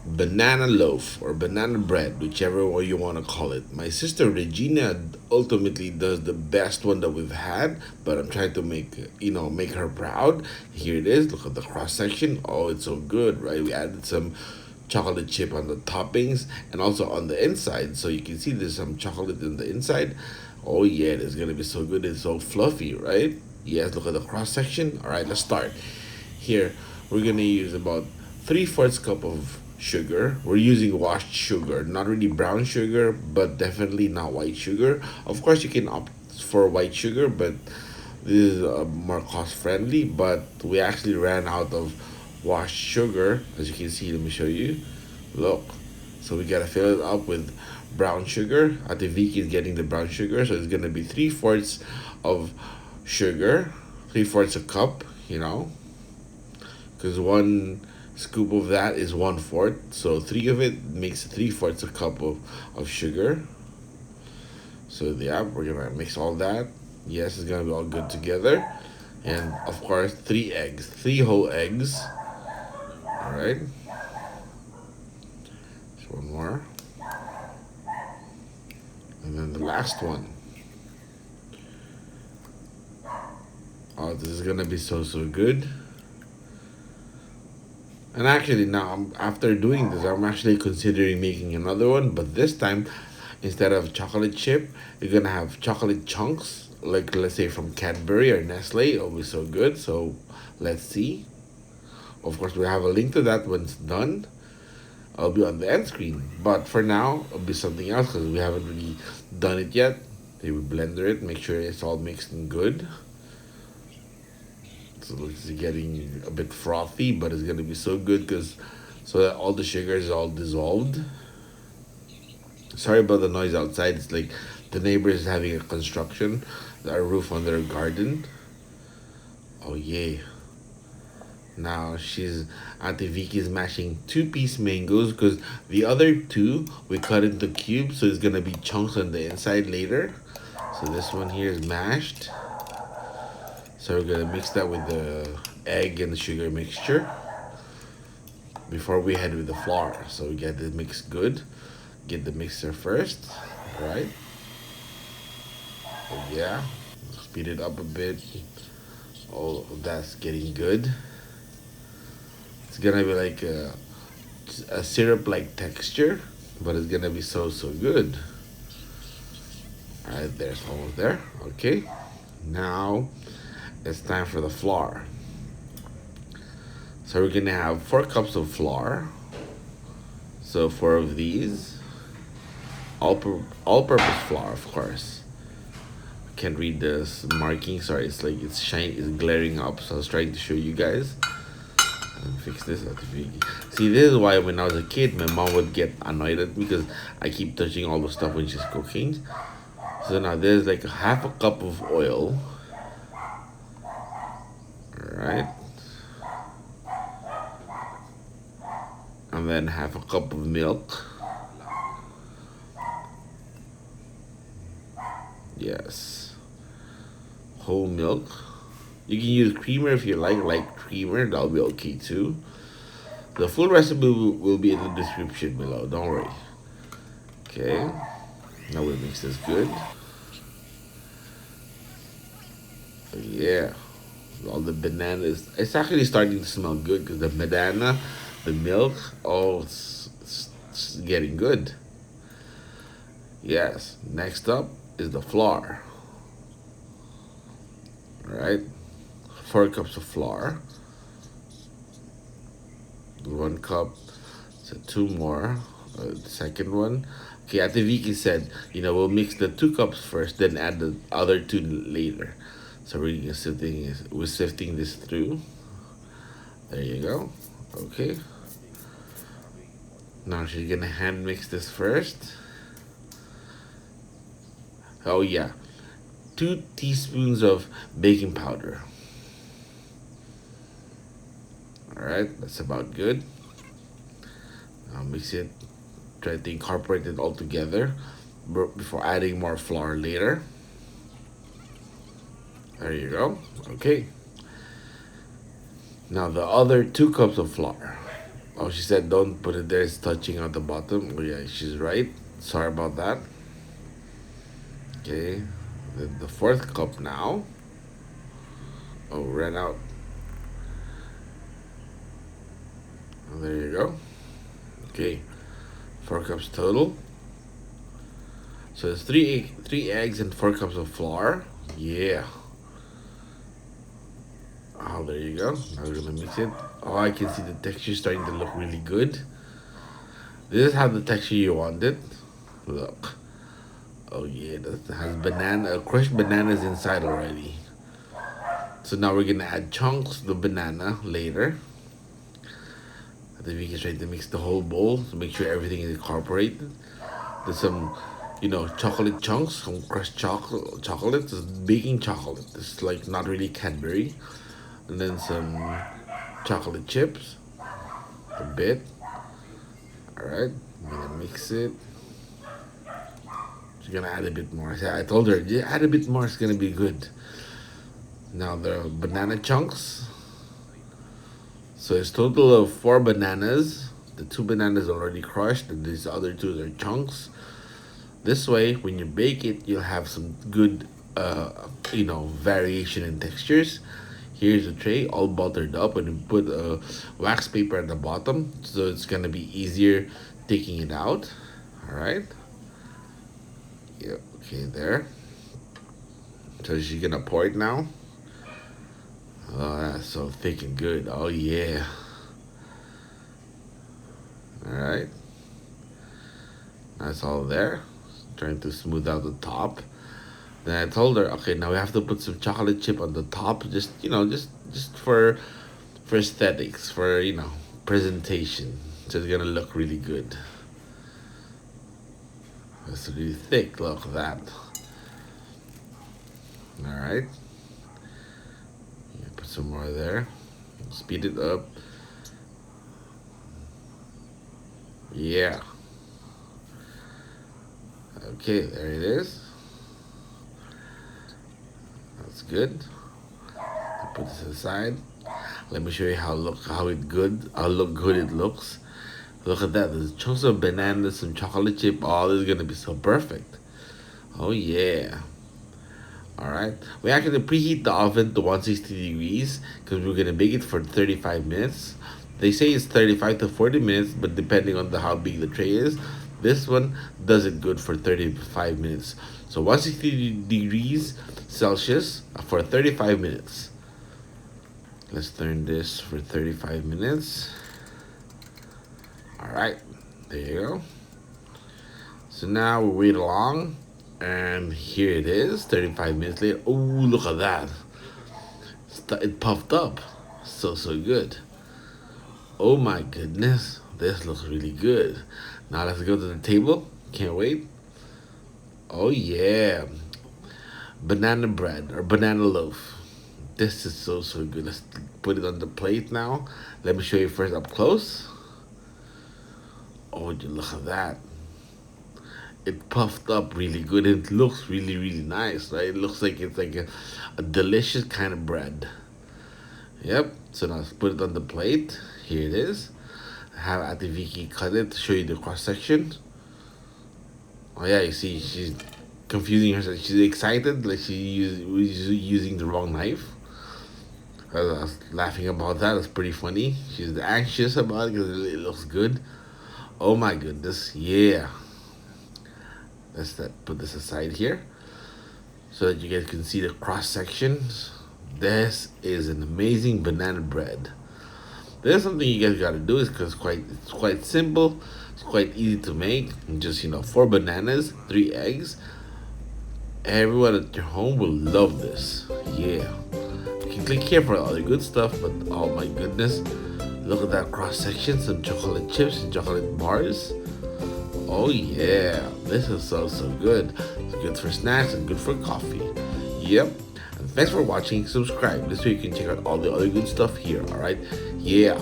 banana loaf or banana bread, whichever way you want to call it. My sister Regina ultimately does the best one that we've had, but I'm trying to make her proud. Here it is. Look at the cross section. Oh, it's so good, right? We added some chocolate chip on the toppings and also on the inside, so you can see there's some chocolate in the inside. Oh yeah, it's gonna be so good. It's so fluffy, right? Yes, look at the cross section. All right, let's start. Here, we're gonna use about 3/4 cup of sugar. We're using washed sugar, not really brown sugar, but definitely not white sugar. Of course, you can opt for white sugar, but this is more cost friendly. But we actually ran out of washed sugar, as you can see. Let me show you. Look, so we gotta fill it up with brown sugar. Ate Vicky is getting the brown sugar, so it's gonna be 3/4 of sugar, 3/4 a cup. Because one scoop of that is 1/4, so three of it makes 3/4 a cup of sugar. So yeah, we're gonna mix all that. Yes, it's gonna be all good together, and of course 3 eggs, 3 whole eggs. All right, just one more, and then the last one. Oh, this is gonna be so good. And actually, now after doing this, I'm actually considering making another one. But this time, instead of chocolate chip, you're gonna have chocolate chunks, like let's say from Cadbury or Nestle. It'll be so good. So let's see. Of course, we have a link to that when it's done. I'll be on the end screen. But for now, it'll be something else because we haven't really done it yet. They will blender it, make sure it's all mixed and good. So it's getting a bit frothy, but it's gonna be so good because so that all the sugar is all dissolved. Sorry about the noise outside. It's like the neighbor is having a construction, a roof on their garden. Oh yay! Now Auntie Vicky's mashing 2-piece mangoes because the other two we cut into cubes, so it's gonna be chunks on the inside later. So this one here is mashed. So we're gonna mix that with the egg and the sugar mixture before we head with the flour. So we get the mix good. Get the mixer first, right? So yeah, speed it up a bit. Oh, that's getting good. It's gonna be like a syrup-like texture, but it's gonna be so good. All right, there's almost there. Okay, now it's time for the flour. So we're gonna have 4 cups of flour. So 4 of these, all-purpose flour, of course. I can't read this marking. Sorry, it's like it's glaring up. So I was trying to show you guys. Fix this. See, this is why when I was a kid, my mom would get annoyed at me because I keep touching all the stuff when she's cooking. So now there's like 1/2 cup of oil. All right. And then 1/2 cup of milk. Yes. Whole milk. You can use creamer if you like creamer, that'll be okay too. The full recipe will be in the description below, don't worry. Okay. Now we mix this good. Yeah. All the bananas. It's actually starting to smell good because the banana, the milk, oh, it's getting good. Yes. Next up is the flour. All right. 4 cups of flour. 1 cup. So 2 more. The second one. Okay, Ate Vicky said, we'll mix the 2 cups first, then add the other two later. So we're sifting this through. There you go. Okay. Now she's gonna hand mix this first. Oh yeah. 2 teaspoons of baking powder. Alright, that's about good. Now mix it. Try to incorporate it all together before adding more flour later. There you go. Okay. Now the other 2 cups of flour. Oh, she said don't put it there. It's touching on the bottom. Oh yeah, she's right. Sorry about that. Okay, the fourth cup now. Oh, ran out. Oh, there you go. Okay, 4 cups total. So it's three eggs and 4 cups of flour. Yeah. Oh, there you go. Now we're gonna mix it. Oh, I can see the texture starting to look really good. This is how the texture you want it. Look. Oh yeah, that has crushed bananas inside already. So now we're gonna add chunks of the banana later. Then we can try to mix the whole bowl to make sure everything is incorporated. There's some, chocolate chunks, some crushed chocolate, this baking chocolate. It's like not really Cadbury, and then some chocolate chips, a bit. All right, I'm gonna mix it. She's gonna add a bit more. I told her, yeah, add a bit more. It's gonna be good. Now the banana chunks. So it's total of 4 bananas. The 2 bananas already crushed, and these other two are chunks. This way, when you bake it, you'll have some good, variation in textures. Here's the tray, all buttered up, and you put a wax paper at the bottom, so it's gonna be easier taking it out. All right. Yep. Okay, there. So she's gonna pour it now. Oh, that's so thick and good. Oh yeah. All right. That's all there. Trying to smooth out the top. Then I told her, okay, now we have to put some chocolate chip on the top, just for aesthetics, for presentation. So it's gonna look really good. It's really thick. Look at that. All right. Yeah, put some more there. Speed it up. Yeah. Okay, there it is. That's good. Put this aside. Let me show you how look good it looks. Look at that. There's chunks of bananas, some chocolate chip. Oh, this is gonna be so perfect. Oh yeah. All right. We actually preheat the oven to 160 degrees because we're gonna bake it for 35 minutes. They say it's 35 to 40 minutes, but depending on how big the tray is, this one does it good for 35 minutes. So 160 degrees Celsius for 35 minutes. Let's turn this for 35 minutes. All right, there you go. So now we wait along, and here it is, 35 minutes later. Oh, look at that. It puffed up. So good. Oh my goodness, this looks really good. Now let's go to the table. Can't wait. Oh yeah. Banana bread or banana loaf. This is so good. Let's put it on the plate now. Let me show you first up close. Oh, look at that. It puffed up really good. It looks really nice, right? It looks like it's like a delicious kind of bread. Yep. So now let's put it on the plate. Here it is. I have Ate Vicky cut it to show you the cross section. Oh yeah, you see, she's confusing herself. She's excited, like was using the wrong knife. I was laughing about that. It's pretty funny. She's anxious about it because it looks good. Oh my goodness, yeah. Put this aside here so that you guys can see the cross sections. This is an amazing banana bread. There's something you guys gotta do is because it's quite simple. It's quite easy to make. Just 4 bananas, 3 eggs. Everyone at your home will love this. Yeah. You can click here for all the good stuff, but oh my goodness, look at that cross section. Some chocolate chips and chocolate bars. Oh yeah, this is so good. It's good for snacks and good for coffee. Yep. And thanks for watching. Subscribe. This way you can check out all the other good stuff here. All right. Yeah.